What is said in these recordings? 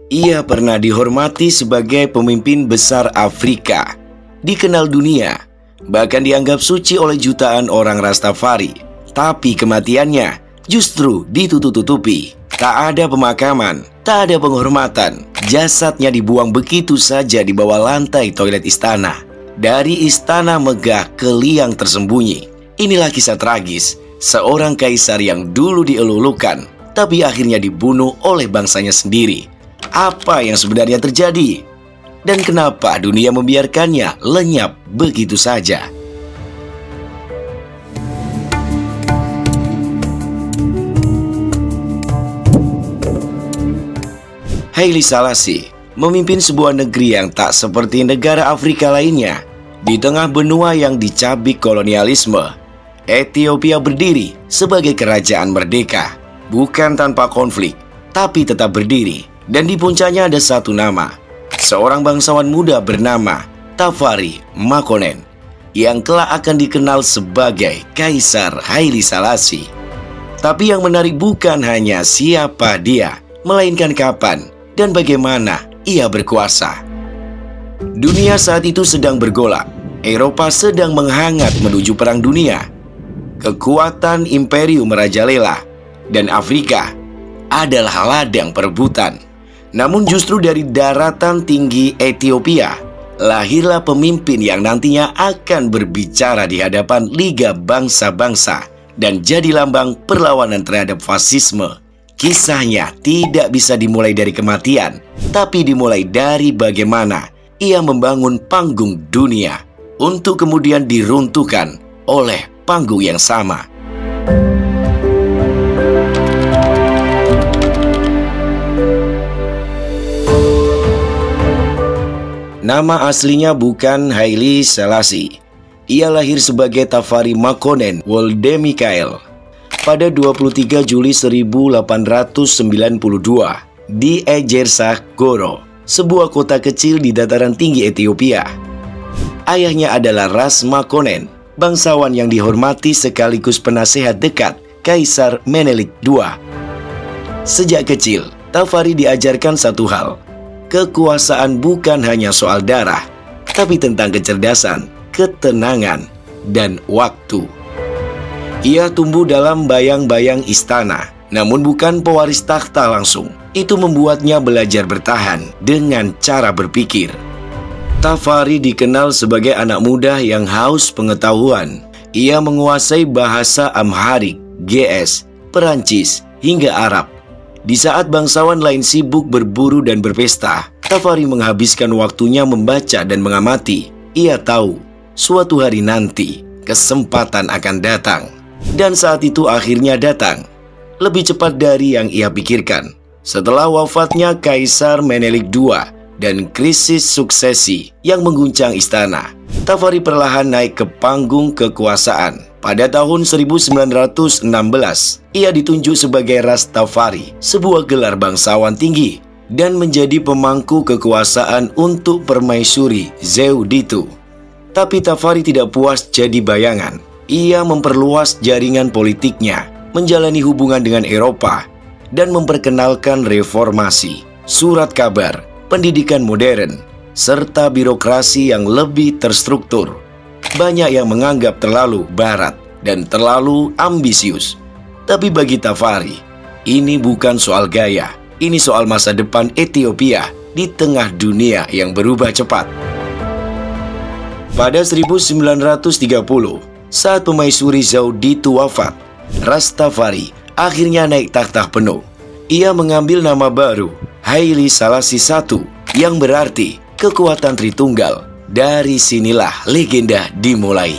Ia pernah dihormati sebagai pemimpin besar Afrika, dikenal dunia, bahkan dianggap suci oleh jutaan orang Rastafari. Tapi kematiannya justru ditutup-tutupi. Tak ada pemakaman, tak ada penghormatan. Jasadnya dibuang begitu saja di bawah lantai toilet istana. Dari istana megah ke liang tersembunyi. Inilah kisah tragis seorang kaisar yang dulu dielulukan, tapi akhirnya dibunuh oleh bangsanya sendiri. Apa yang sebenarnya terjadi? Dan kenapa dunia membiarkannya lenyap begitu saja? Haile Selassie memimpin sebuah negeri yang tak seperti negara Afrika lainnya. Di tengah benua yang dicabik kolonialisme, Ethiopia berdiri sebagai kerajaan merdeka. Bukan tanpa konflik, tapi tetap berdiri. Dan di puncaknya ada satu nama, seorang bangsawan muda bernama Tafari Makonnen, yang kelak akan dikenal sebagai Kaisar Haile Selassie. Tapi yang menarik bukan hanya siapa dia, melainkan kapan dan bagaimana ia berkuasa. Dunia saat itu sedang bergolak. Eropa sedang menghangat menuju perang dunia. Kekuatan imperium merajalela, dan Afrika adalah ladang perebutan. Namun justru dari daratan tinggi Ethiopia, lahirlah pemimpin yang nantinya akan berbicara di hadapan Liga Bangsa-Bangsa dan jadi lambang perlawanan terhadap fasisme. Kisahnya tidak bisa dimulai dari kematian, tapi dimulai dari bagaimana ia membangun panggung dunia untuk kemudian diruntuhkan oleh panggung yang sama. Nama aslinya bukan Haile Selassie. Ia lahir sebagai Tafari Makonnen Woldemikael pada 23 Juli 1892 di Ejersah Goro, sebuah kota kecil di dataran tinggi Ethiopia. Ayahnya adalah Ras Makonnen, bangsawan yang dihormati sekaligus penasehat dekat Kaisar Menelik II. Sejak kecil, Tafari diajarkan satu hal. Kekuasaan bukan hanya soal darah, tapi tentang kecerdasan, ketenangan, dan waktu. Ia tumbuh dalam bayang-bayang istana, namun bukan pewaris takhta langsung. Itu membuatnya belajar bertahan dengan cara berpikir. Tafari dikenal sebagai anak muda yang haus pengetahuan. Ia menguasai bahasa Amharik, GS, Perancis, hingga Arab. Di saat bangsawan lain sibuk berburu dan berpesta, Tafari menghabiskan waktunya membaca dan mengamati. Ia tahu, suatu hari nanti, kesempatan akan datang. Dan saat itu akhirnya datang. Lebih cepat dari yang ia pikirkan. Setelah wafatnya Kaisar Menelik II dan krisis suksesi yang mengguncang istana, Tafari perlahan naik ke panggung kekuasaan. Pada tahun 1916, ia ditunjuk sebagai Ras Tafari, sebuah gelar bangsawan tinggi, dan menjadi pemangku kekuasaan untuk permaisuri Zewditu. Tapi Tafari tidak puas jadi bayangan. Ia memperluas jaringan politiknya, menjalani hubungan dengan Eropa, dan memperkenalkan reformasi, surat kabar, pendidikan modern, serta birokrasi yang lebih terstruktur. Banyak yang menganggap terlalu barat dan terlalu ambisius. Tapi bagi Tafari, ini bukan soal gaya. Ini soal masa depan Ethiopia di tengah dunia yang berubah cepat. Pada 1930, saat pemaisuri Zewditu wafat, Ras Tafari akhirnya naik takhta penuh. Ia mengambil nama baru, Haile Selassie I, yang berarti kekuatan Tritunggal. Dari sinilah legenda dimulai.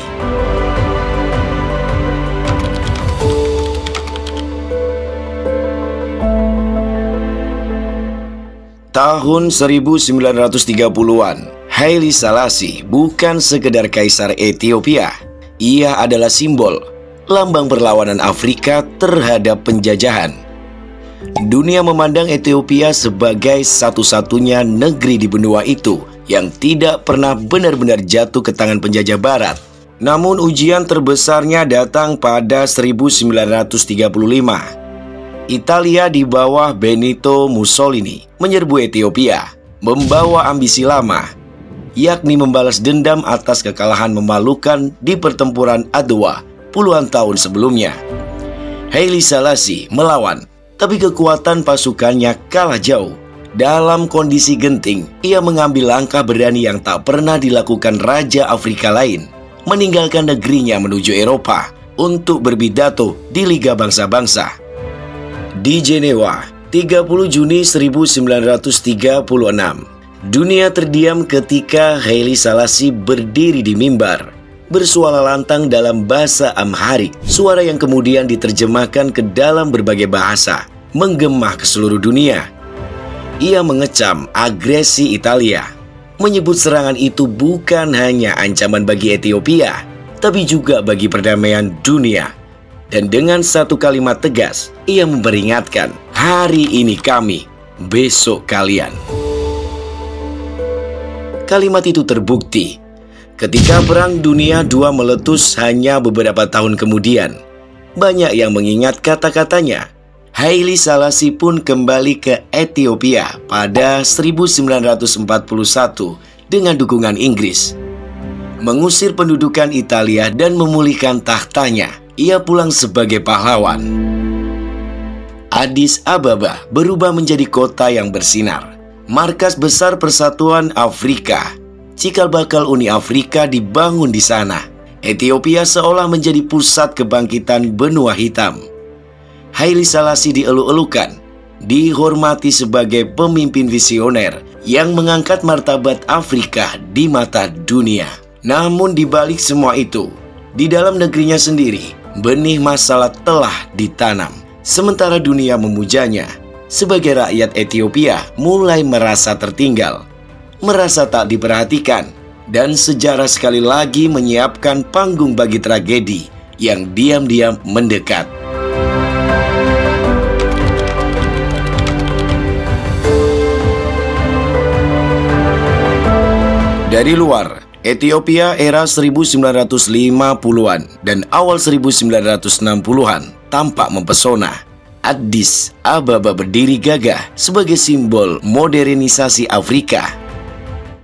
Tahun 1930-an, Haile Selassie bukan sekedar kaisar Ethiopia. Ia adalah simbol, lambang perlawanan Afrika terhadap penjajahan. Dunia memandang Ethiopia sebagai satu-satunya negeri di benua itu yang tidak pernah benar-benar jatuh ke tangan penjajah barat. Namun ujian terbesarnya datang pada 1935. Italia di bawah Benito Mussolini menyerbu Ethiopia, membawa ambisi lama, yakni membalas dendam atas kekalahan memalukan di pertempuran Adwa puluhan tahun sebelumnya. Haile Selassie melawan, tapi kekuatan pasukannya kalah jauh. Dalam kondisi genting, ia mengambil langkah berani yang tak pernah dilakukan raja Afrika lain, meninggalkan negerinya menuju Eropa untuk berpidato di Liga Bangsa-Bangsa. Di Jenewa, 30 Juni 1936, dunia terdiam ketika Haile Selassie berdiri di mimbar, bersuara lantang dalam bahasa Amharik, suara yang kemudian diterjemahkan ke dalam berbagai bahasa, menggema ke seluruh dunia. Ia mengecam agresi Italia, menyebut serangan itu bukan hanya ancaman bagi Ethiopia, tapi juga bagi perdamaian dunia. Dan dengan satu kalimat tegas, ia memperingatkan, hari ini kami, besok kalian. Kalimat itu terbukti ketika Perang Dunia II meletus hanya beberapa tahun kemudian. Banyak yang mengingat kata-katanya. Haile Selassie pun kembali ke Ethiopia pada 1941 dengan dukungan Inggris. Mengusir pendudukan Italia dan memulihkan tahtanya, ia pulang sebagai pahlawan. Addis Ababa berubah menjadi kota yang bersinar, markas besar Persatuan Afrika. Cikal bakal Uni Afrika dibangun di sana. Ethiopia seolah menjadi pusat kebangkitan benua hitam. Haile Selassie dieluk-elukan, dihormati sebagai pemimpin visioner yang mengangkat martabat Afrika di mata dunia. Namun di balik semua itu, di dalam negerinya sendiri, benih masalah telah ditanam. Sementara dunia memujanya, sebagai rakyat Ethiopia mulai merasa tertinggal, merasa tak diperhatikan, dan sejarah sekali lagi menyiapkan panggung bagi tragedi yang diam-diam mendekat. Dari luar, Ethiopia era 1950-an dan awal 1960-an tampak mempesona. Addis Ababa berdiri gagah sebagai simbol modernisasi Afrika.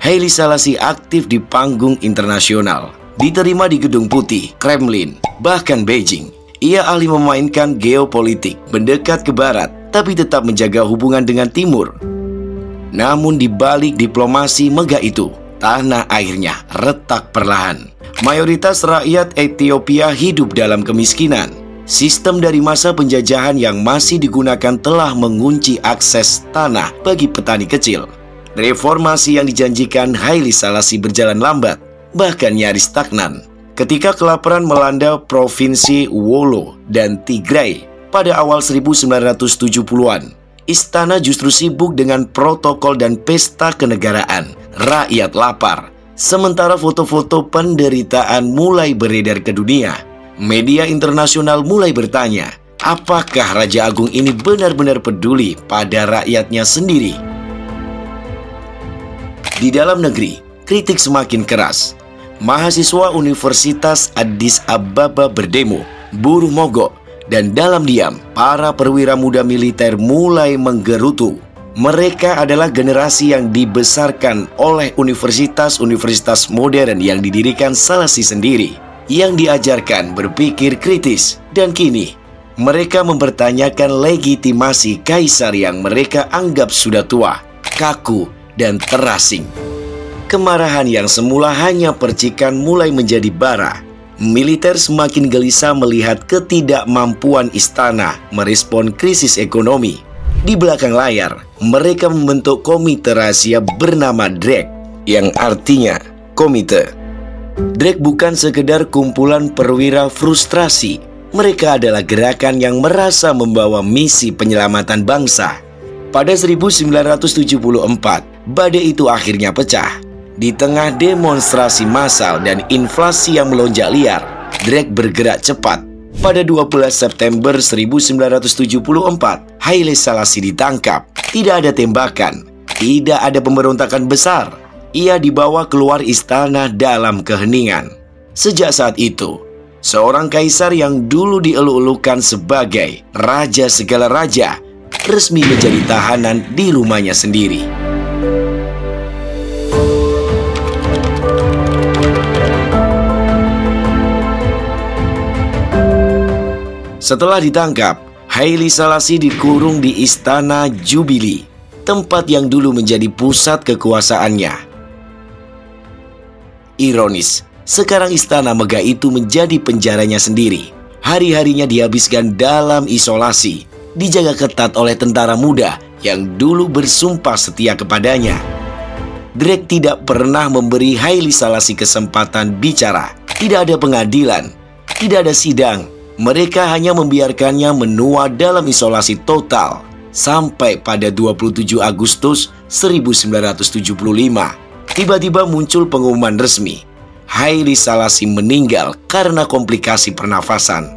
Haile Selassie aktif di panggung internasional, diterima di Gedung Putih, Kremlin, bahkan Beijing. Ia ahli memainkan geopolitik, mendekat ke barat, tapi tetap menjaga hubungan dengan timur. Namun di balik diplomasi megah itu, tanah airnya retak perlahan. Mayoritas rakyat Ethiopia hidup dalam kemiskinan. Sistem dari masa penjajahan yang masih digunakan telah mengunci akses tanah bagi petani kecil. Reformasi yang dijanjikan Haile Selassie berjalan lambat, bahkan nyaris stagnan. Ketika kelaparan melanda provinsi Wollo dan Tigray pada awal 1970-an, istana justru sibuk dengan protokol dan pesta kenegaraan. Rakyat lapar, sementara foto-foto penderitaan mulai beredar ke dunia. Media internasional mulai bertanya, apakah Raja Agung ini benar-benar peduli pada rakyatnya sendiri? Di dalam negeri, kritik semakin keras. Mahasiswa Universitas Addis Ababa berdemo, buruh mogok, dan dalam diam, para perwira muda militer mulai menggerutu. Mereka adalah generasi yang dibesarkan oleh universitas-universitas modern yang didirikan Selassie sendiri, yang diajarkan berpikir kritis, dan kini mereka mempertanyakan legitimasi kaisar yang mereka anggap sudah tua, kaku, dan terasing. Kemarahan yang semula hanya percikan mulai menjadi bara. Militer semakin gelisah melihat ketidakmampuan istana merespon krisis ekonomi. Di belakang layar, mereka membentuk komite rahasia bernama DREC, yang artinya komite. DREC bukan sekedar kumpulan perwira frustrasi. Mereka adalah gerakan yang merasa membawa misi penyelamatan bangsa. Pada 1974, badai itu akhirnya pecah. Di tengah demonstrasi massal dan inflasi yang melonjak liar, DREC bergerak cepat. Pada 12 September 1974, Haile Selassie ditangkap. Tidak ada tembakan, tidak ada pemberontakan besar. Ia dibawa keluar istana dalam keheningan. Sejak saat itu, Seorang kaisar yang dulu dieluk-elukan sebagai raja segala raja, resmi menjadi tahanan di rumahnya sendiri. Setelah ditangkap, Haile Selassie dikurung di Istana Jubilee, tempat yang dulu menjadi pusat kekuasaannya. Ironis, sekarang istana megah itu menjadi penjaranya sendiri. Hari-harinya dihabiskan dalam isolasi, dijaga ketat oleh tentara muda yang dulu bersumpah setia kepadanya. Drake tidak pernah memberi Haile Selassie kesempatan bicara. Tidak ada pengadilan, tidak ada sidang. Mereka hanya membiarkannya menua dalam isolasi total sampai pada 27 Agustus 1975. Tiba-tiba muncul pengumuman resmi. Haile Selassie meninggal karena komplikasi pernafasan.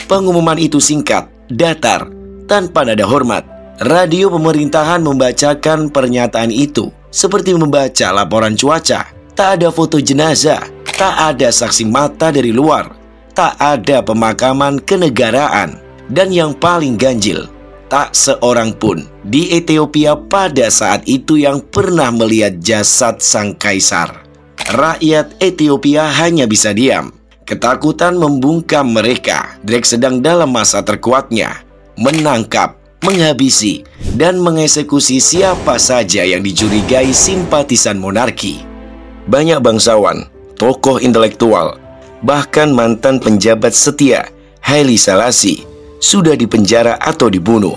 Pengumuman itu singkat, datar, tanpa nada hormat. Radio pemerintahan membacakan pernyataan itu seperti membaca laporan cuaca. Tak ada foto jenazah, tak ada saksi mata dari luar, tak ada pemakaman kenegaraan, dan yang paling ganjil, tak seorang pun di Ethiopia pada saat itu yang pernah melihat jasad sang kaisar. Rakyat Ethiopia hanya bisa diam. Ketakutan membungkam mereka. Drake sedang dalam masa terkuatnya, menangkap, menghabisi, dan mengeksekusi siapa saja yang dicurigai simpatisan monarki. Banyak bangsawan, tokoh intelektual, bahkan mantan penjabat setia Haile Selassie sudah dipenjara atau dibunuh.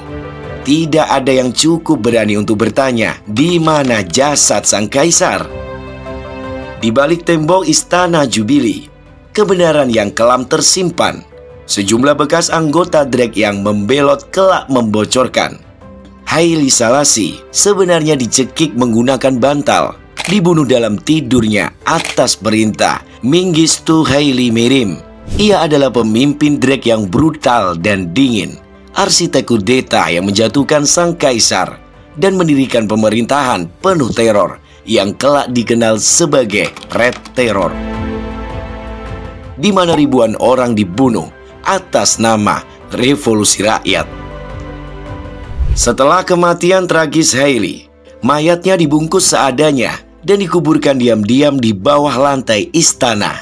Tidak ada yang cukup berani untuk bertanya, di mana jasad sang kaisar? Di balik tembok Istana Jubilee, kebenaran yang kelam tersimpan. Sejumlah bekas anggota Drake yang membelot kelak membocorkan. Haile Selassie sebenarnya dicekik menggunakan bantal, dibunuh dalam tidurnya atas perintah Mengistu Haile Mariam. Ia adalah pemimpin Drake yang brutal dan dingin, arsitek kudeta yang menjatuhkan sang kaisar dan mendirikan pemerintahan penuh teror yang kelak dikenal sebagai Red Terror, di mana ribuan orang dibunuh atas nama revolusi rakyat. Setelah kematian tragis Haile, mayatnya dibungkus seadanya dan dikuburkan diam-diam di bawah lantai istana,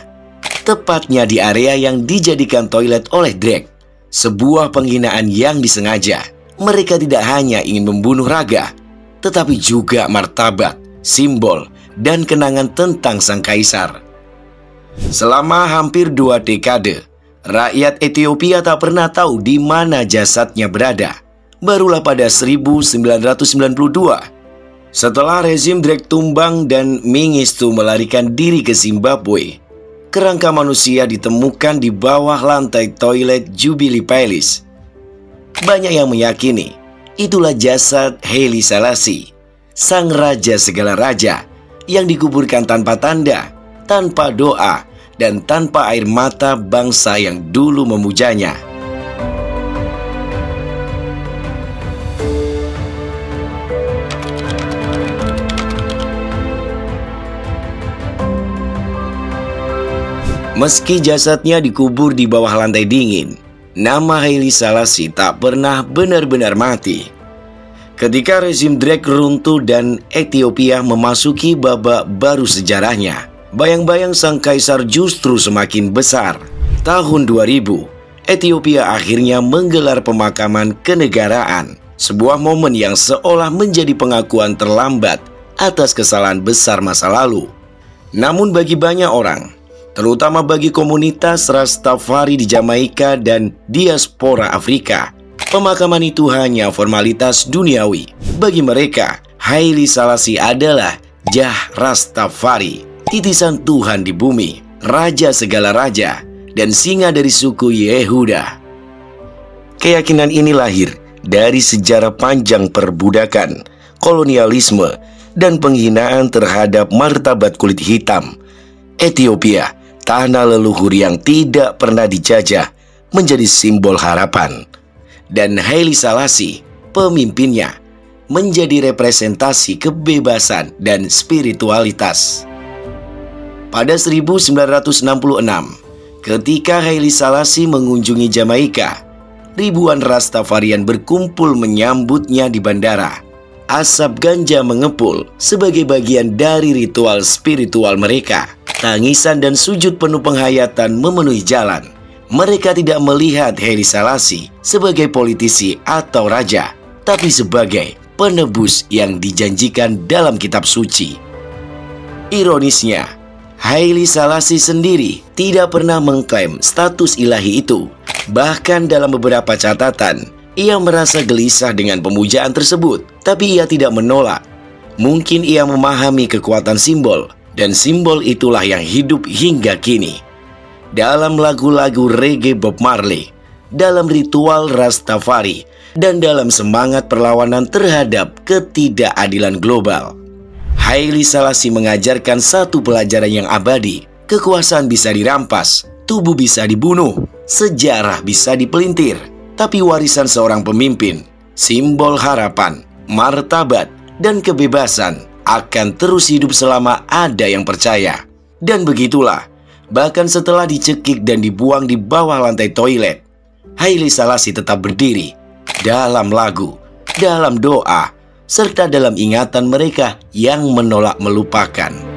tepatnya di area yang dijadikan toilet oleh Drake. Sebuah penghinaan yang disengaja. Mereka tidak hanya ingin membunuh raga, tetapi juga martabat, simbol, dan kenangan tentang sang kaisar. Selama hampir 2 dekade, rakyat Ethiopia tak pernah tahu di mana jasadnya berada. Barulah pada 1992, setelah rezim Drake tumbang dan Mengistu melarikan diri ke Zimbabwe, kerangka manusia ditemukan di bawah lantai toilet Jubilee Palace. Banyak yang meyakini itulah jasad Haile Selassie, sang raja segala raja yang dikuburkan tanpa tanda, tanpa doa, dan tanpa air mata bangsa yang dulu memujanya. Meski jasadnya dikubur di bawah lantai dingin, nama Haile Selassie tak pernah benar-benar mati. Ketika rezim Drake runtuh dan Ethiopia memasuki babak baru sejarahnya, bayang-bayang sang kaisar justru semakin besar. Tahun 2000, Ethiopia akhirnya menggelar pemakaman kenegaraan, sebuah momen yang seolah menjadi pengakuan terlambat atas kesalahan besar masa lalu. Namun bagi banyak orang, terutama bagi komunitas Rastafari di Jamaika dan diaspora Afrika, pemakaman itu hanya formalitas duniawi. Bagi mereka, Haile Selassie adalah Jah Rastafari, titisan Tuhan di bumi, raja segala raja, dan singa dari suku Yehuda. Keyakinan ini lahir dari sejarah panjang perbudakan, kolonialisme, dan penghinaan terhadap martabat kulit hitam. Ethiopia, tanah leluhur yang tidak pernah dijajah, menjadi simbol harapan. Dan Haile Selassie, pemimpinnya, menjadi representasi kebebasan dan spiritualitas. Pada 1966, Ketika Haile Selassie mengunjungi Jamaika, ribuan Rastafarian berkumpul menyambutnya di bandara. Asap ganja mengepul sebagai bagian dari ritual spiritual mereka. Tangisan dan sujud penuh penghayatan memenuhi jalan. Mereka tidak melihat Haile Selassie sebagai politisi atau raja, tapi sebagai penebus yang dijanjikan dalam kitab suci. Ironisnya, Haile Selassie sendiri tidak pernah mengklaim status ilahi itu. Bahkan dalam beberapa catatan, ia merasa gelisah dengan pemujaan tersebut, tapi ia tidak menolak. Mungkin ia memahami kekuatan simbol, dan simbol itulah yang hidup hingga kini. Dalam lagu-lagu reggae Bob Marley, dalam ritual Rastafari, dan dalam semangat perlawanan terhadap ketidakadilan global. Haile Selassie mengajarkan satu pelajaran yang abadi. Kekuasaan bisa dirampas, tubuh bisa dibunuh, sejarah bisa dipelintir, tapi warisan seorang pemimpin, simbol harapan, martabat, dan kebebasan akan terus hidup selama ada yang percaya. Dan begitulah, bahkan setelah dicekik dan dibuang di bawah lantai toilet, Haile Selassie tetap berdiri dalam lagu, dalam doa, serta dalam ingatan mereka yang menolak melupakan.